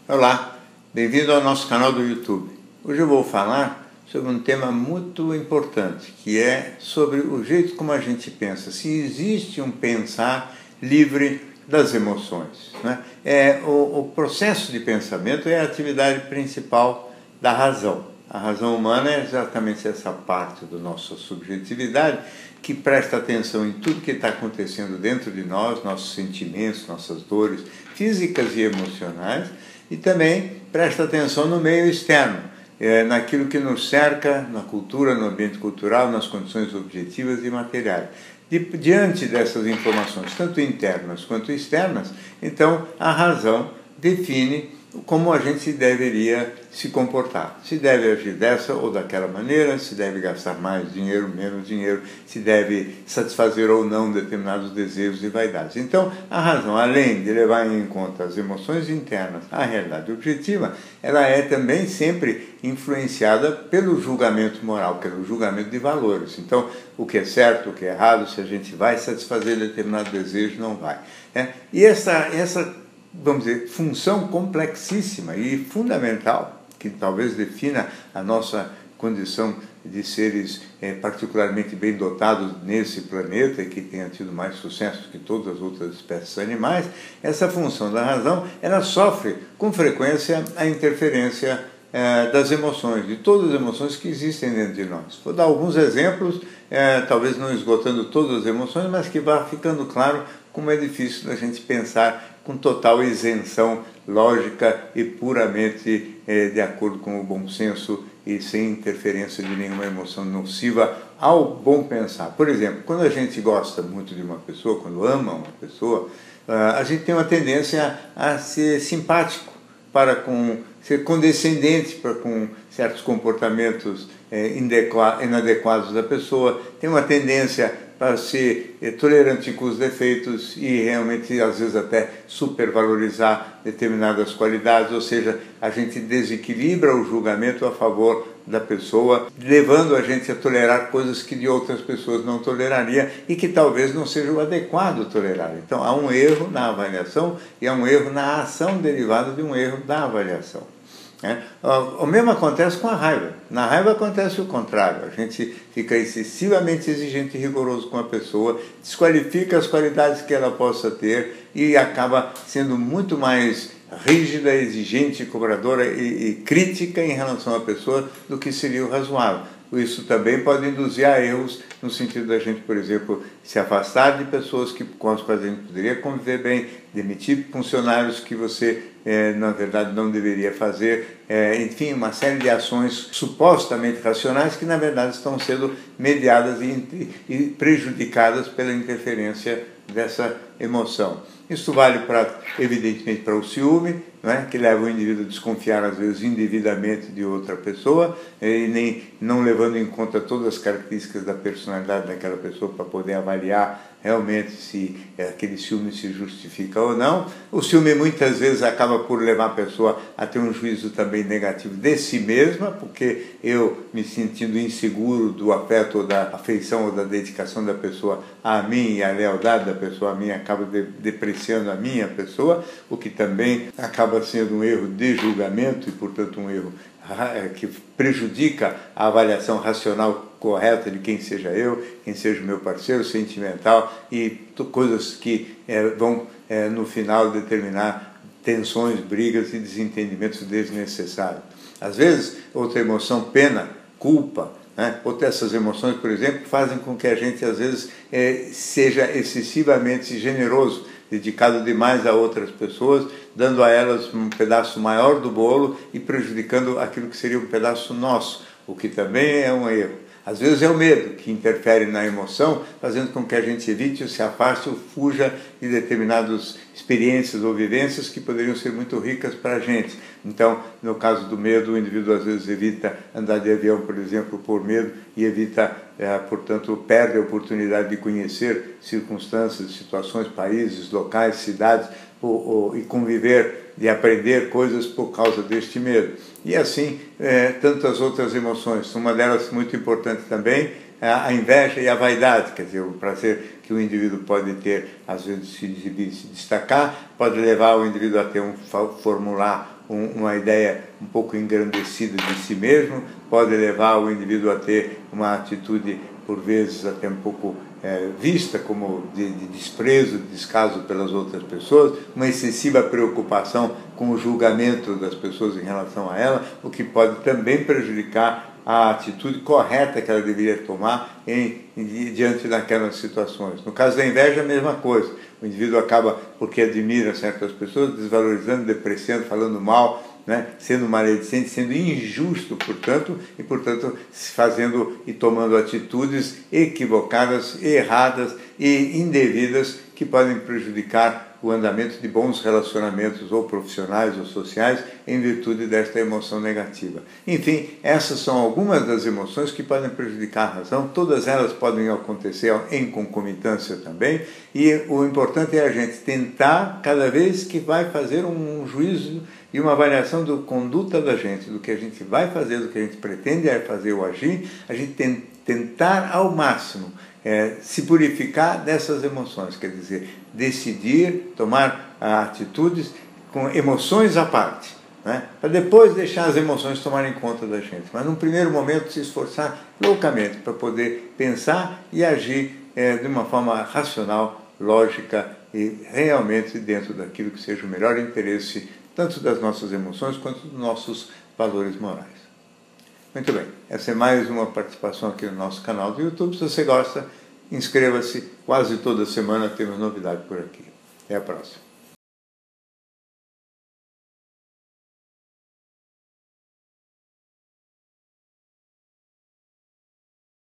Olá, bem-vindo ao nosso canal do YouTube. Hoje eu vou falar sobre um tema muito importante, que é sobre o jeito como a gente pensa, se existe um pensar livre das emoções, né? O processo de pensamento é a atividade principal da razão. A razão humana é exatamente essa parte da nossa subjetividade que presta atenção em tudo que está acontecendo dentro de nós, nossos sentimentos, nossas dores físicas e emocionais, e também presta atenção no meio externo, naquilo que nos cerca, na cultura, no ambiente cultural, nas condições objetivas e materiais. Diante dessas informações, tanto internas quanto externas, então a razão define como a gente deveria se comportar. Se deve agir dessa ou daquela maneira, se deve gastar mais dinheiro, menos dinheiro, se deve satisfazer ou não determinados desejos e vaidades. Então, a razão, além de levar em conta as emoções internas, a realidade objetiva, ela é também sempre influenciada pelo julgamento moral, pelo julgamento de valores. Então, o que é certo, o que é errado, se a gente vai satisfazer determinado desejo, não vai. E essa vamos dizer, função complexíssima e fundamental, que talvez defina a nossa condição de seres particularmente bem dotados nesse planeta e que tenha tido mais sucesso que todas as outras espécies animais, essa função da razão, ela sofre com frequência a interferência das emoções, de todas as emoções que existem dentro de nós. Vou dar alguns exemplos, talvez não esgotando todas as emoções, mas que vá ficando claro como é difícil a gente pensar com total isenção lógica e puramente de acordo com o bom senso e sem interferência de nenhuma emoção nociva ao bom pensar. Por exemplo, quando a gente gosta muito de uma pessoa, quando ama uma pessoa, a gente tem uma tendência a ser simpático, para ser condescendente para com certos comportamentos inadequados da pessoa, tem uma tendência para ser tolerante com os defeitos e realmente, às vezes, até supervalorizar determinadas qualidades, ou seja, a gente desequilibra o julgamento a favor da pessoa, levando a gente a tolerar coisas que de outras pessoas não toleraria e que talvez não seja o adequado tolerar. Então, há um erro na avaliação e há um erro na ação derivada de um erro da avaliação. O mesmo acontece com a raiva. Na raiva acontece o contrário. A gente fica excessivamente exigente e rigoroso com a pessoa, desqualifica as qualidades que ela possa ter e acaba sendo muito mais rígida, exigente, cobradora e crítica em relação à pessoa do que seria o razoável. Isso também pode induzir a erros no sentido da gente, por exemplo, se afastar de pessoas com as quais a gente poderia conviver bem, demitir funcionários que você, na verdade, não deveria fazer, enfim, uma série de ações supostamente racionais que, na verdade, estão sendo mediadas e prejudicadas pela interferência dessa emoção. Isso vale, evidentemente, para o ciúme, que leva o indivíduo a desconfiar, às vezes, indevidamente de outra pessoa, e não levando em conta todas as características da personalidade daquela pessoa para poder avaliar realmente se aquele ciúme se justifica ou não. O ciúme muitas vezes acaba por levar a pessoa a ter um juízo também negativo de si mesma, porque eu me sentindo inseguro do afeto ou da afeição ou da dedicação da pessoa a mim e a lealdade da pessoa a mim acaba depreciando a minha pessoa, o que também acaba sendo um erro de julgamento e, portanto, um erro que prejudica a avaliação racional correta de quem seja eu, quem seja o meu parceiro sentimental e coisas que vão, no final, determinar tensões, brigas e desentendimentos desnecessários. Às vezes, outra emoção, pena, culpa, outras essas emoções, por exemplo, fazem com que a gente, às vezes, seja excessivamente generoso, dedicado demais a outras pessoas, dando a elas um pedaço maior do bolo e prejudicando aquilo que seria um pedaço nosso, o que também é um erro. Às vezes é o medo que interfere na emoção, fazendo com que a gente evite ou se afaste ou fuja de determinadas experiências ou vivências que poderiam ser muito ricas para a gente. Então, no caso do medo, o indivíduo às vezes evita andar de avião, por exemplo, por medo, e evita, portanto, perde a oportunidade de conhecer circunstâncias, situações, países, locais, cidades, e conviver, de aprender coisas por causa deste medo. E assim, tantas outras emoções. Uma delas muito importante também a inveja e a vaidade, quer dizer, o prazer que o indivíduo pode ter, às vezes, de se exibir, se destacar, pode levar o indivíduo a ter formular uma ideia um pouco engrandecida de si mesmo, pode levar o indivíduo a ter uma atitude, por vezes, até um pouco vista como de desprezo, de descaso pelas outras pessoas, uma excessiva preocupação com o julgamento das pessoas em relação a ela, o que pode também prejudicar a atitude correta que ela deveria tomar diante daquelas situações. No caso da inveja, a mesma coisa. O indivíduo acaba, porque admira certas pessoas, desvalorizando, depreciando, falando mal, né? Sendo maledicente, sendo injusto, portanto, fazendo e tomando atitudes equivocadas, erradas e indevidas que podem prejudicar o andamento de bons relacionamentos ou profissionais ou sociais em virtude desta emoção negativa. Enfim, essas são algumas das emoções que podem prejudicar a razão, todas elas podem acontecer em concomitância também, e o importante é a gente tentar, cada vez que vai fazer um juízo e uma avaliação da conduta da gente, do que a gente vai fazer, do que a gente pretende fazer ou agir, a gente tentar ao máximo se purificar dessas emoções, quer dizer, decidir, tomar atitudes com emoções à parte, né? Para depois deixar as emoções tomarem conta da gente, mas num primeiro momento se esforçar loucamente para poder pensar e agir de uma forma racional, lógica e realmente dentro daquilo que seja o melhor interesse tanto das nossas emoções quanto dos nossos valores morais. Muito bem, essa é mais uma participação aqui no nosso canal do YouTube. Se você gosta, inscreva-se, quase toda semana temos novidade por aqui. Até a próxima.